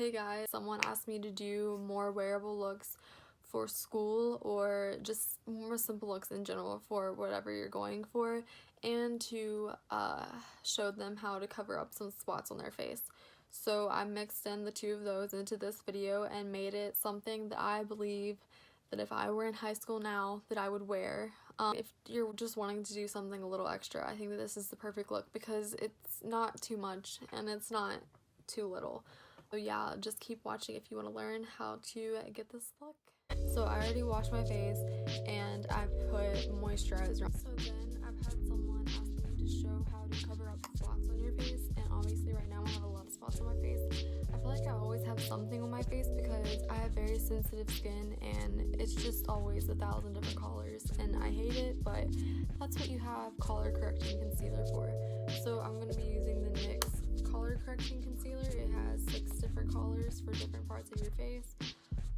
Hey guys, someone asked me to do more wearable looks for school or just more simple looks in general for whatever you're going for, and to show them how to cover up some spots on their face. So I mixed in the two of those into this video and made it something that I believe that if I were in high school now that I would wear. If you're just wanting to do something a little extra, I think that this is the perfect look because it's not too much and it's not too little. So yeah, just keep watching if you want to learn how to get this look. So I already washed my face and I put moisturizer on. So then I've had someone ask me to show how to cover up spots on your face, and obviously right now I have a lot of spots on my face. I feel like I always have something on my face because I have very sensitive skin and it's just always 1,000 different colors, and I hate it, but that's what you have color correcting concealer for. So I'm going to be using the NYX color correcting concealer. It has 6 different colors for different parts of your face.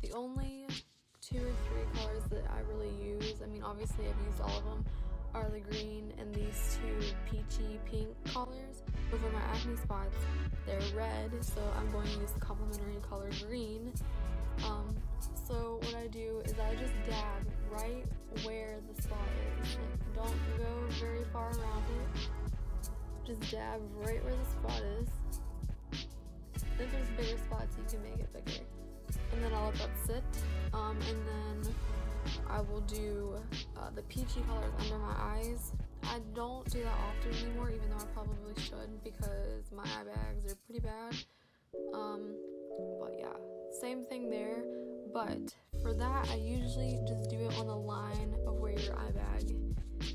The only 2 or 3 colors that I really use, I mean obviously I've used all of them, are the green and these 2 peachy pink colors. But for my acne spots, they're red, so I'm going to use the complementary color green. So what I do is I just dab right where the spot is. Like, don't go very far around it. Just dab right where the spot is. If there's bigger spots, you can make it bigger. And then I'll let that sit. And then I will do the peachy colors under my eyes. I don't do that often anymore, even though I probably should because my eye bags are pretty bad. But yeah, same thing there. But for that, I usually just do it on the line of where your eye bag,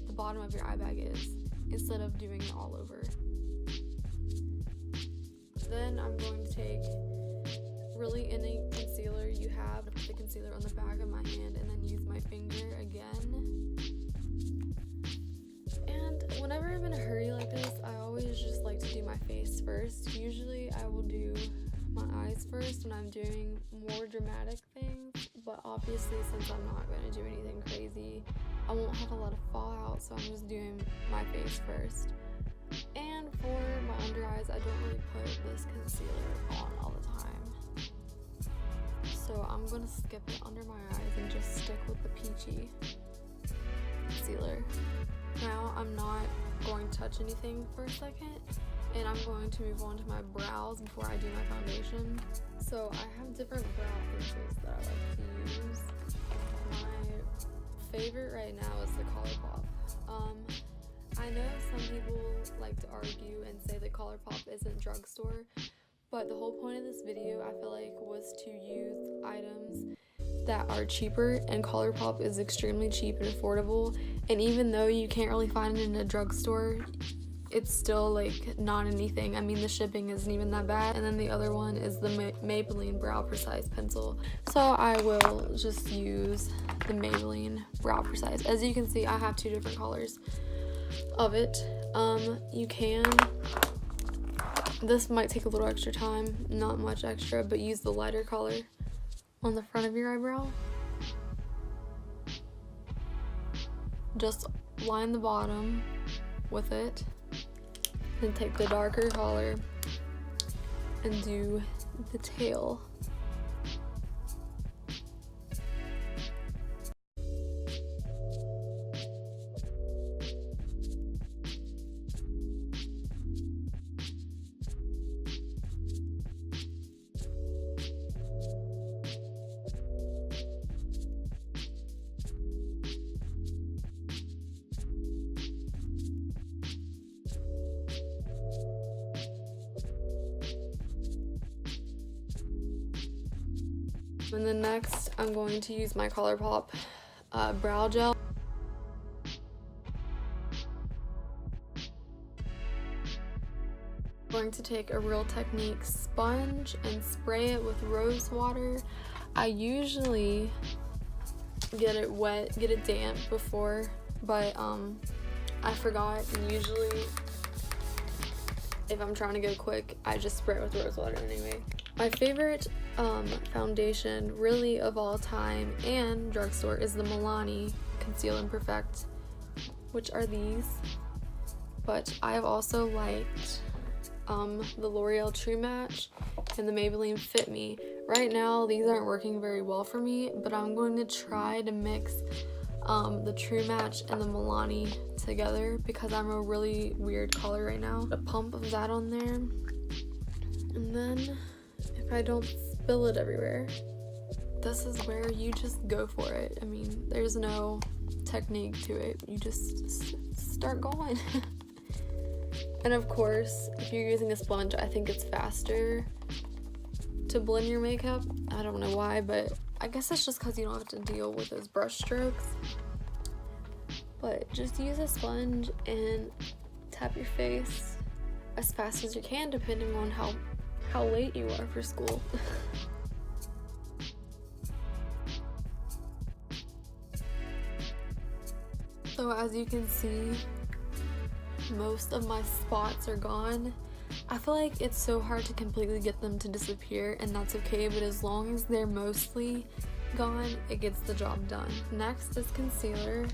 the bottom of your eye bag is, instead of doing it all over. Then I'm going to take really any concealer you have, put the concealer on the back of my hand, and then use my finger again. And whenever I'm in a hurry like this, I always just like to do my face first. Usually I will do my eyes first when I'm doing more dramatic things, but obviously since I'm not going to do anything crazy, I won't have a lot of fallout, so I'm just doing my face first. And for my under eyes, I don't really put this concealer on all the time. So I'm going to skip it under my eyes and just stick with the peachy concealer. Now I'm not going to touch anything for a second, and I'm going to move on to my brows before I do my foundation. So I have different brow pencils that I like to use. My favorite right now is the ColourPop. I know some people like to argue and say that ColourPop isn't drugstore, but the whole point of this video, I feel like, was to use items that are cheaper, and ColourPop is extremely cheap and affordable. And even though you can't really find it in a drugstore, it's still like not anything. I mean, the shipping isn't even that bad. And then the other one is the Maybelline Brow Precise pencil. So I will just use the Maybelline Brow Precise. As you can see, I have 2 different colors of it. You can, this might take a little extra time, not much extra, but use the lighter color on the front of your eyebrow. Just line the bottom with it, then take the darker color and do the tail. And then next, I'm going to use my ColourPop brow gel. I'm going to take a Real Technique sponge and spray it with rose water. I usually get it wet, get it damp before, but I forgot, and usually if I'm trying to go quick, I just spray it with rose water anyway. My favorite foundation really of all time and drugstore is the Milani Conceal and Perfect, which are these. But I have also liked the L'Oreal True Match and the Maybelline Fit Me. Right now, these aren't working very well for me, but I'm going to try to mix the True Match and the Milani together because I'm a really weird color right now. A pump of that on there, and then if I don't spill it everywhere, this is where you just go for it. I mean, there's no technique to it. You just start going. And of course, if you're using a sponge, I think it's faster to blend your makeup. I don't know why, but I guess it's just because you don't have to deal with those brush strokes. But just use a sponge and tap your face as fast as you can, depending on how late you are for school. So as you can see, most of my spots are gone. I feel like it's so hard to completely get them to disappear, and that's okay, but as long as they're mostly gone, it gets the job done. Next is concealer.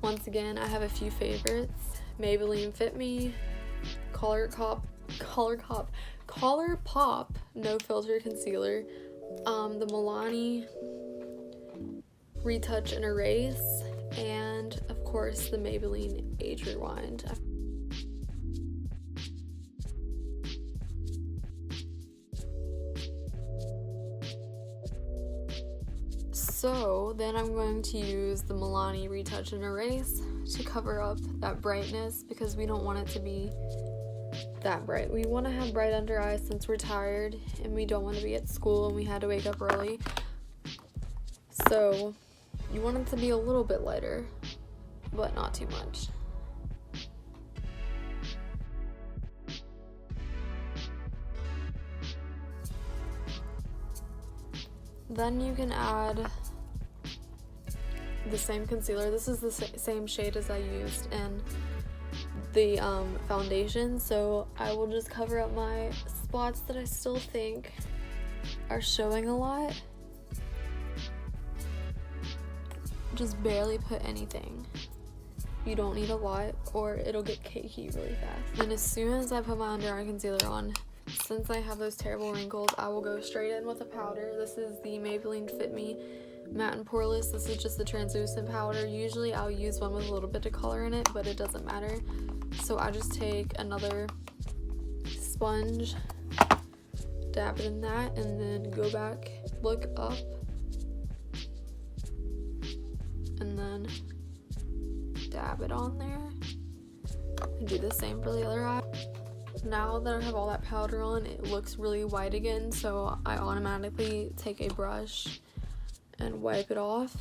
Once again, I have a few favorites. Maybelline Fit Me, ColourPop No Filter Concealer, the Milani Retouch and Erase, and of course the Maybelline Age Rewind. So then I'm going to use the Milani Retouch and Erase to cover up that brightness because we don't want it to be that bright. We want to have bright under eyes since we're tired and we don't want to be at school and we had to wake up early. So you want it to be a little bit lighter, but not too much. Then you can add the same concealer. This is the same shade as I used in the foundation, so I will just cover up my spots that I still think are showing a lot. Just barely put anything. You don't need a lot or it'll get cakey really fast. And as soon as I put my under eye concealer on, since I have those terrible wrinkles, I will go straight in with a powder. This is the Maybelline Fit Me Matte and Poreless. This is just the translucent powder. Usually I'll use one with a little bit of color in it, but it doesn't matter. So I just take another sponge, dab it in that, and then go back, look up, and then dab it on there, and do the same for the other eye. Now that I have all that powder on, it looks really white again, so I automatically take a brush and wipe it off.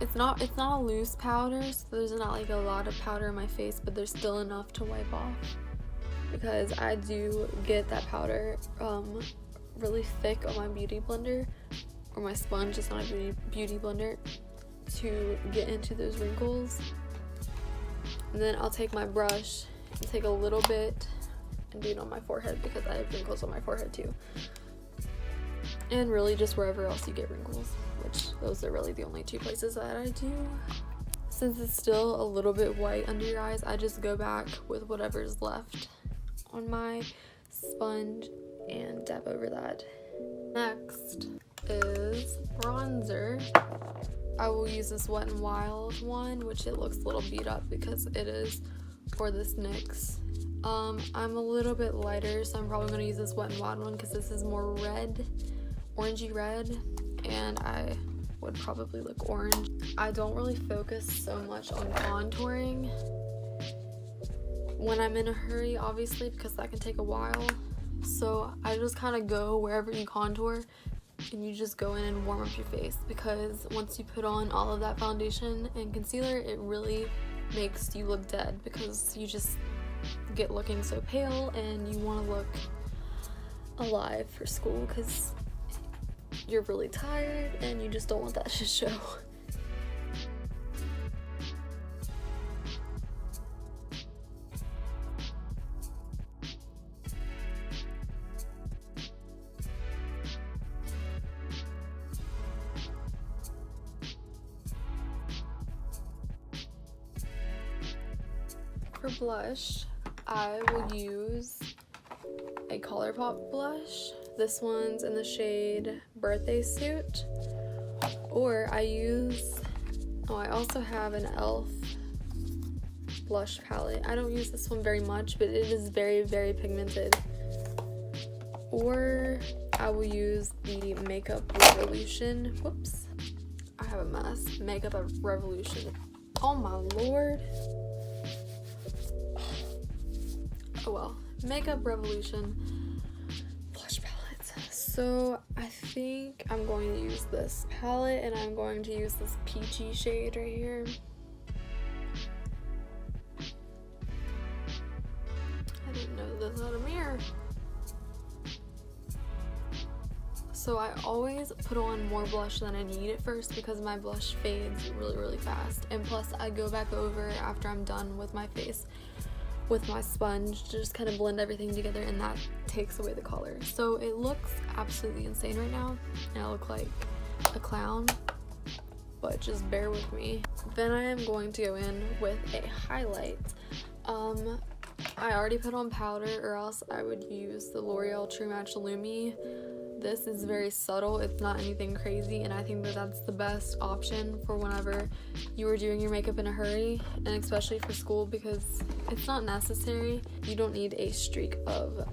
It's not a loose powder, so there's not like a lot of powder in my face, but there's still enough to wipe off because I do get that powder really thick on my beauty blender, or my sponge, it's not a beauty blender, to get into those wrinkles. And then I'll take my brush and take a little bit and do it on my forehead because I have wrinkles on my forehead too. And really just wherever else you get wrinkles, which those are really the only two places that I do. Since it's still a little bit white under your eyes, I just go back with whatever's left on my sponge and dab over that. Next is bronzer. I will use this Wet n Wild one, which it looks a little beat up because it is for this NYX. I'm a little bit lighter, so I'm probably going to use this Wet n Wild one because this is more red, orangey red, and I would probably look orange. I don't really focus so much on contouring when I'm in a hurry, obviously, because that can take a while. So I just kind of go wherever you contour, and you just go in and warm up your face, because once you put on all of that foundation and concealer, it really makes you look dead because you just get looking so pale and you want to look alive for school because you're really tired and you just don't want that to show. For blush, I will use a ColourPop blush. This one's in the shade Birthday Suit. Or I also have an e.l.f. blush palette. I don't use this one very much, but it is very, very pigmented. Or I will use the Makeup Revolution. Whoops. I have a mess. Makeup Revolution. Oh my lord. Oh well. Makeup Revolution blush palette. So I think I'm going to use this palette, and I'm going to use this peachy shade right here. I didn't know this had a mirror. So I always put on more blush than I need at first because my blush fades really, really fast. And plus I go back over after I'm done with my face with my sponge to just kind of blend everything together, and that takes away the color. So it looks absolutely insane right now, and I look like a clown, but just bear with me. Then I am going to go in with a highlight. I already put on powder, or else I would use the L'Oreal True Match Lumi. This is very subtle, it's not anything crazy, and I think that that's the best option for whenever you are doing your makeup in a hurry, and especially for school, because it's not necessary. You don't need a streak of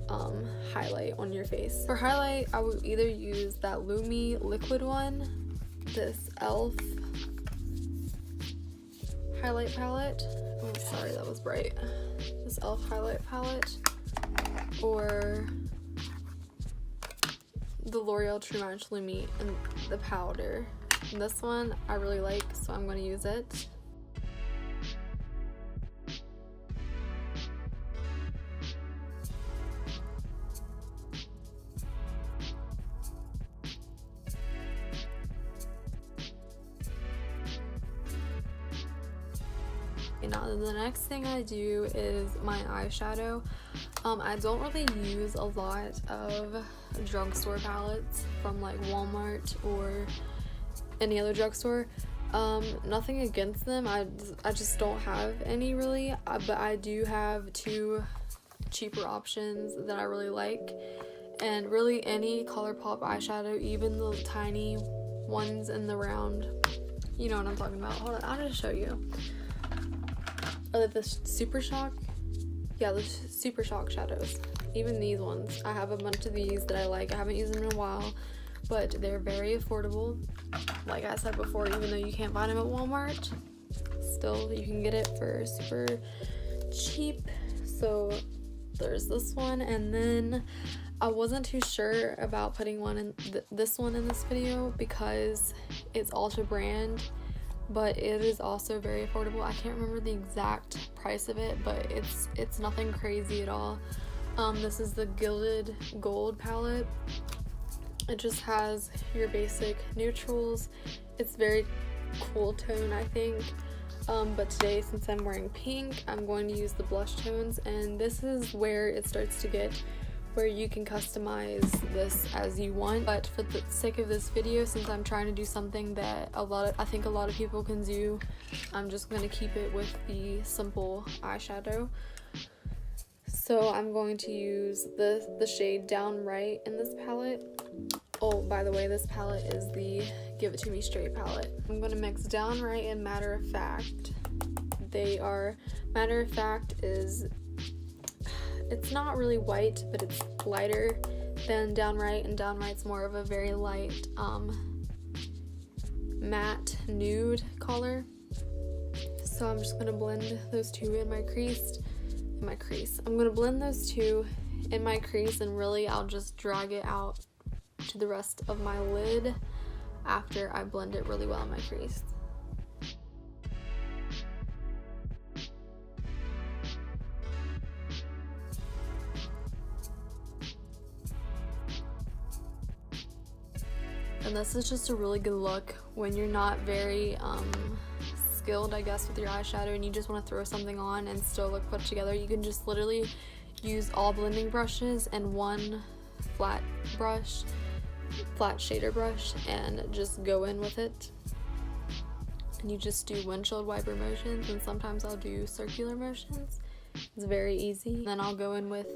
highlight on your face. For highlight, I would either use that Lumi liquid one, this e.l.f. highlight palette. Oh, sorry, that was bright. This e.l.f. highlight palette, or the L'Oreal True Match Lumi and the powder. And this one I really like, so I'm going to use it. Now the next thing I do is my eyeshadow. I don't really use a lot of drugstore palettes from like Walmart or any other drugstore. Nothing against them, I just don't have any really, but I do have two cheaper options that I really like. And really any ColourPop eyeshadow, even the tiny ones in the round, you know what I'm talking about. Hold on, I'll just show you. Or the Super Shock. Yeah, the Super Shock shadows. Even these ones. I have a bunch of these that I like. I haven't used them in a while, but they're very affordable. Like I said before, even though you can't find them at Walmart, still you can get it for super cheap. So there's this one, and then I wasn't too sure about putting one in this one in this video because it's Ulta brand, but it is also very affordable. I can't remember the exact price of it, but it's nothing crazy at all. This is the Gilded Gold palette. It just has your basic neutrals. It's very cool tone, I think. But today, since I'm wearing pink, I'm going to use the blush tones, and this is where it starts to get where you can customize this as you want. But for the sake of this video, since I'm trying to do something that I think a lot of people can do, I'm just going to keep it with the simple eyeshadow. So I'm going to use the shade Downright in this palette. Oh, by the way, this palette is the Give It To Me Straight palette. I'm going to mix Downright and Matter of Fact. Matter of Fact is, it's not really white, but it's lighter than Downright, and Downright's more of a very light matte nude color. So I'm just going to blend those two in my crease. I'm going to blend those two in my crease, and really I'll just drag it out to the rest of my lid after I blend it really well in my crease. And this is just a really good look when you're not very skilled, I guess, with your eyeshadow, and you just want to throw something on and still look put together. You can just literally use all blending brushes and one flat shader brush, and just go in with it. And you just do windshield wiper motions, and sometimes I'll do circular motions. It's very easy. Then I'll go in with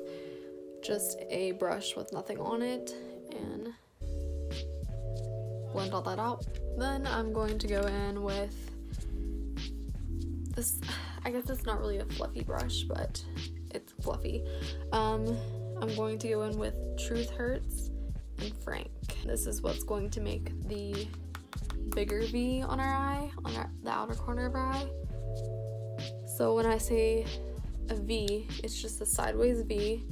just a brush with nothing on it and blend all that out. Then I'm going to go in with this, I guess it's not really a fluffy brush, but it's fluffy. I'm going to go in with Truth Hurts and Frank. This is what's going to make the bigger V on our eye, on the outer corner of our eye. So when I say a V, it's just a sideways V,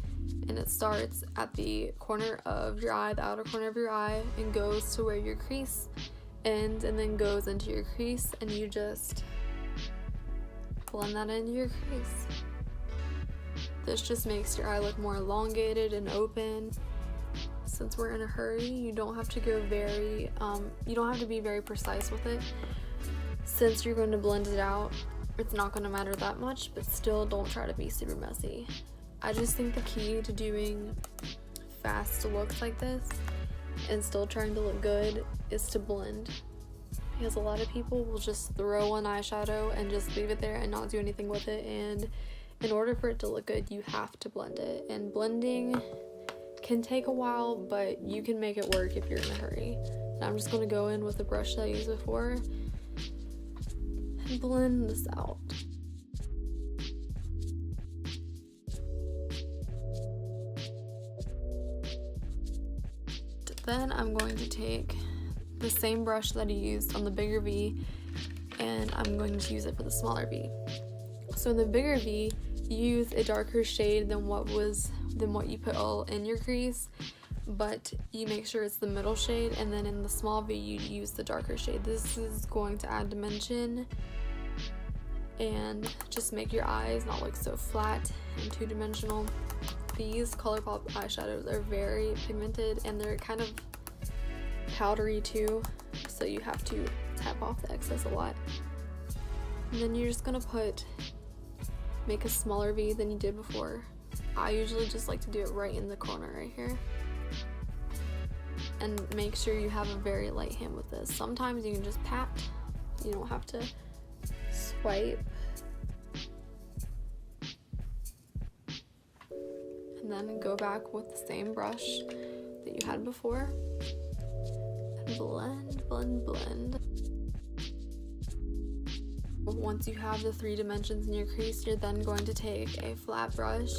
and it starts at the corner of your eye, the outer corner of your eye, and goes to where your crease ends, and then goes into your crease, and you just blend that into your crease. This just makes your eye look more elongated and open. Since we're in a hurry, you don't have to go very, you don't have to be very precise with it. Since you're going to blend it out, it's not going to matter that much, but still don't try to be super messy. I just think the key to doing fast looks like this and still trying to look good is to blend. Because a lot of people will just throw on eyeshadow and just leave it there and not do anything with it, and in order for it to look good, you have to blend it. And blending can take a while, but you can make it work if you're in a hurry. And I'm just going to go in with the brush that I used before and blend this out. Then I'm going to take the same brush that I used on the bigger V, and I'm going to use it for the smaller V. So in the bigger V, you use a darker shade than what you put all in your crease, but you make sure it's the middle shade, and then in the small V you use the darker shade. This is going to add dimension and just make your eyes not look so flat and two-dimensional. These ColourPop eyeshadows are very pigmented and they're kind of powdery too, so you have to tap off the excess a lot. And then you're just gonna make a smaller V than you did before. I usually just like to do it right in the corner right here. And make sure you have a very light hand with this. Sometimes you can just pat, you don't have to swipe. And then go back with the same brush that you had before. And blend, blend, blend. Once you have the 3 dimensions in your crease, you're then going to take a flat brush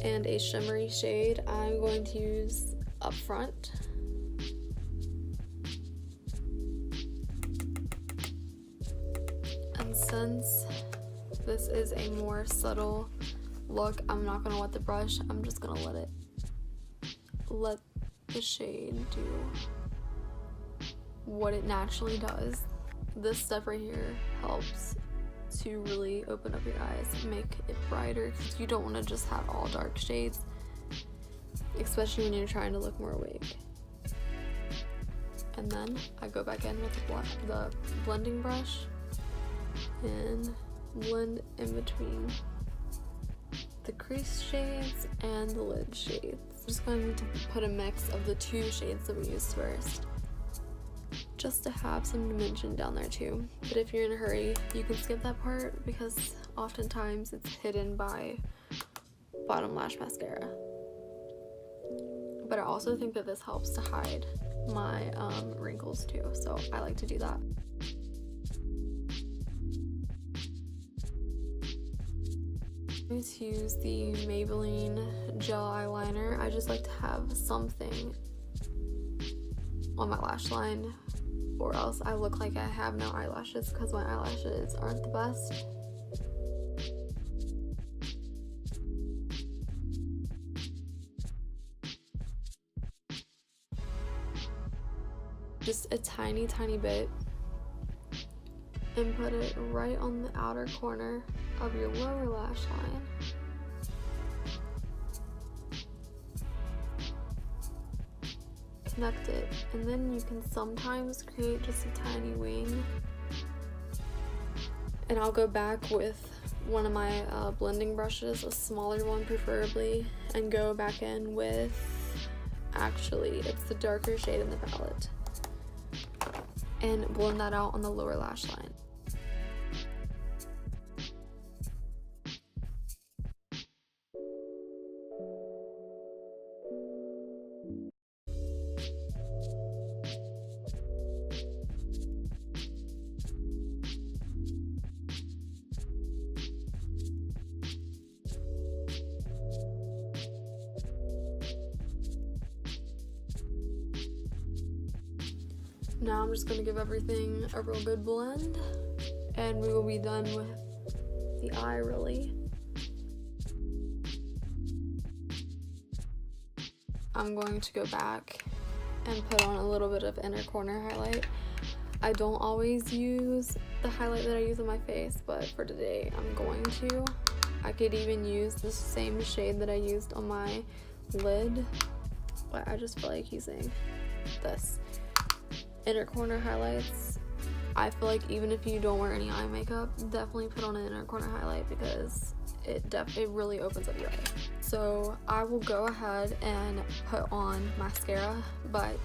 and a shimmery shade. I'm going to use Up Front. And since this is a more subtle look, I'm not going to wet the brush, I'm just going to let the shade do what it naturally does. This step right here helps to really open up your eyes, make it brighter, because you don't want to just have all dark shades, especially when you're trying to look more awake. And then I go back in with the blending brush and blend in between the crease shades and the lid shades. I'm just going to put a mix of the 2 shades that we used first, just to have some dimension down there too. But if you're in a hurry, you can skip that part because oftentimes it's hidden by bottom lash mascara. But I also think that this helps to hide my wrinkles too, so I like to do that. I'm going to use the Maybelline gel eyeliner. I just like to have something on my lash line, or else I look like I have no eyelashes because my eyelashes aren't the best. Just a tiny bit, and put it right on the outer corner of your lower lash line. Connect it, and then you can sometimes create just a tiny wing. And I'll go back with one of my blending brushes, a smaller one preferably, and go back in with, actually it's the darker shade in the palette, and blend that out on the lower lash line. Now I'm just going to give everything a real good blend, and we will be done with the eye, really. I'm going to go back and put on a little bit of inner corner highlight. I don't always use the highlight that I use on my face, but for today I'm going to. I could even use the same shade that I used on my lid, but I just feel like using this. Inner corner highlights, I feel like even if you don't wear any eye makeup, definitely put on an inner corner highlight because it really opens up your eye. So I will go ahead and put on mascara, but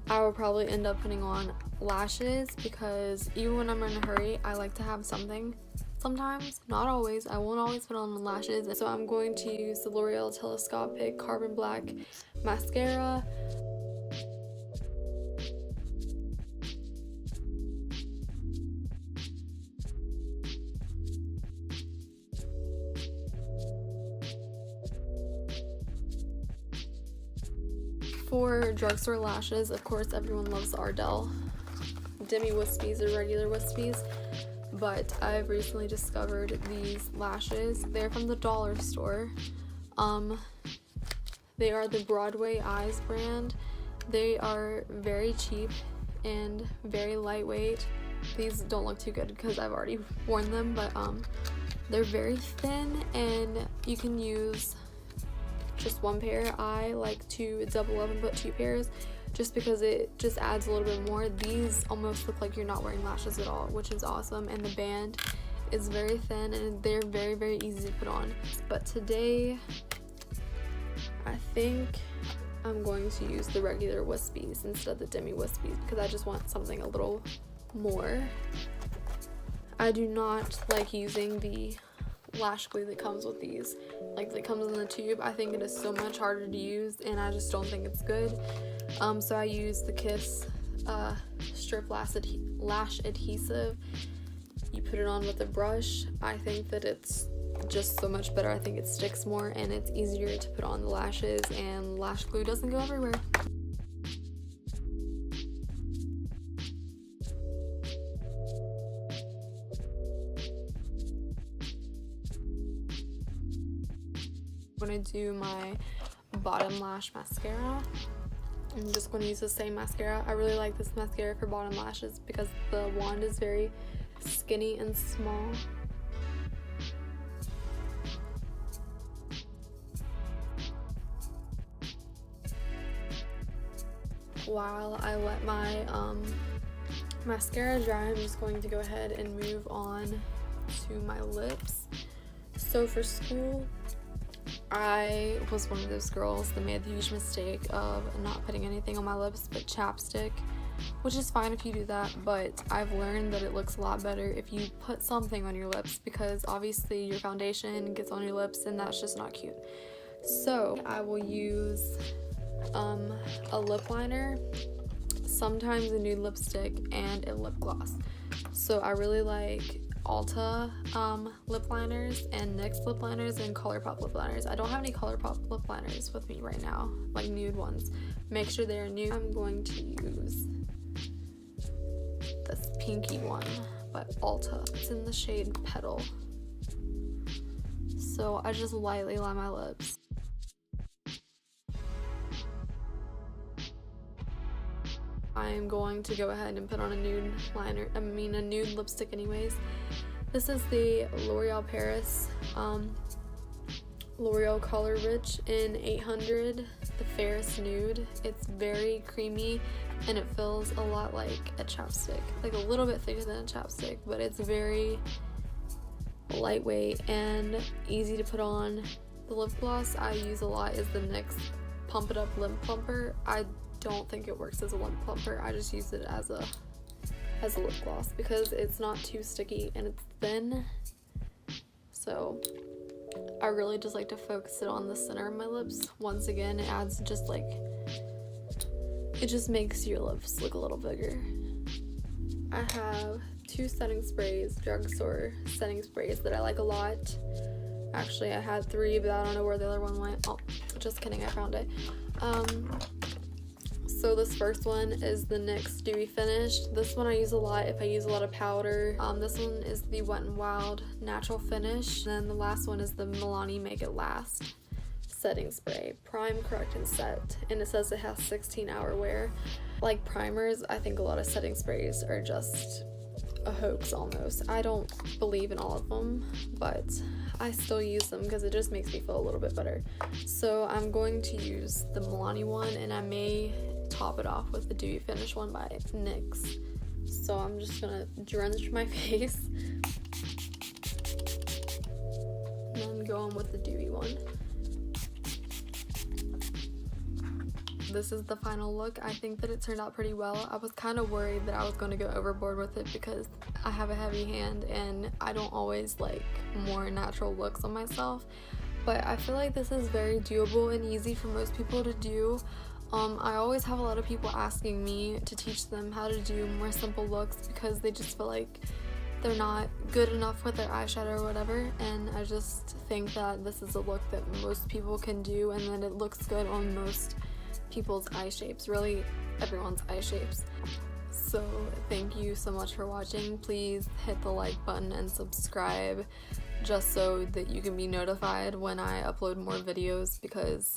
I will probably end up putting on lashes because even when I'm in a hurry, I like to have something. Sometimes, not always, I won't always put on lashes. So I'm going to use the L'Oreal Telescopic Carbon Black Mascara. For drugstore lashes, of course, everyone loves Ardell Demi Wispies or regular Wispies, but I've recently discovered these lashes. They're from the dollar store. They are the Broadway Eyes brand. They are very cheap and very lightweight. These don't look too good because I've already worn them, but they're very thin, and you can use just one pair. I like to double up and put 2 pairs just because it just adds a little bit more. These almost look like you're not wearing lashes at all, which is awesome, and the band is very thin and they're very, very easy to put on. But today I think I'm going to use the regular Wispies instead of the Demi Wispies because I just want something a little more. I do not like using the lash glue that comes with these, like that comes in the tube. I think it is so much harder to use and I just don't think it's good. So I use the Kiss strip lash adhesive. You put it on with a brush. I think that it's just so much better. I think it sticks more and it's easier to put on the lashes, and lash glue doesn't go everywhere. I'm going to do my bottom lash mascara. I'm just going to use the same mascara. I really like this mascara for bottom lashes because the wand is very skinny and small. While I let my mascara dry, I'm just going to go ahead and move on to my lips. So for school, I was one of those girls that made the huge mistake of not putting anything on my lips but chapstick, which is fine if you do that, but I've learned that it looks a lot better if you put something on your lips because obviously your foundation gets on your lips and that's just not cute. So I will use a lip liner, sometimes a nude lipstick, and a lip gloss. So I really like Ulta lip liners and NYX lip liners and ColourPop lip liners. I don't have any ColourPop lip liners with me right now, like nude ones. Make sure they're nude. I'm going to use this pinky one by Ulta. It's in the shade Petal. So I just lightly line my lips. I'm going to go ahead and put on a nude liner, a nude lipstick anyways. This is the L'Oreal Paris L'Oreal Color Rich in 800, the Ferris Nude. It's very creamy and it feels a lot like a chapstick, like a little bit thicker than a chapstick, but it's very lightweight and easy to put on. The lip gloss I use a lot is the NYX Pump It Up Lip Plumper. I don't think it works as a lip plumper. I just use it as a lip gloss because it's not too sticky and it's thin. So I really just like to focus it on the center of my lips. Once again, it adds just like, it just makes your lips look a little bigger. I have 2 setting sprays, drugstore setting sprays that I like a lot. Actually, I had 3, but I don't know where the other one went. Oh, just kidding, I found it. So this first one is the NYX Dewy Finish. This one I use a lot if I use a lot of powder. This one is the Wet n Wild Natural Finish. And then the last one is the Milani Make It Last Setting Spray. Prime, correct, and set. And it says it has 16-hour wear. Like primers, I think a lot of setting sprays are just a hoax almost. I don't believe in all of them, but I still use them because it just makes me feel a little bit better. So I'm going to use the Milani one, and I may top it off with the Dewy Finish one by NYX. So I'm just gonna drench my face and then go on with the dewy one. This is the final look. I think that it turned out pretty well. I was kind of worried that I was going to go overboard with it because I have a heavy hand and I don't always like more natural looks on myself, but I feel like this is very doable and easy for most people to do. I always have a lot of people asking me to teach them how to do more simple looks because they just feel like they're not good enough with their eyeshadow or whatever, and I just think that this is a look that most people can do and that it looks good on most people's eye shapes, really everyone's eye shapes. So thank you so much for watching. Please hit the like button and subscribe just so that you can be notified when I upload more videos, because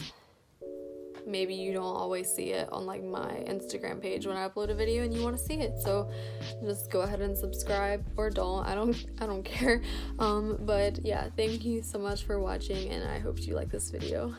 maybe you don't always see it on like my Instagram page when I upload a video and you want to see it. So just go ahead and subscribe, or don't. I don't care. But yeah, thank you so much for watching, and I hope you like this video.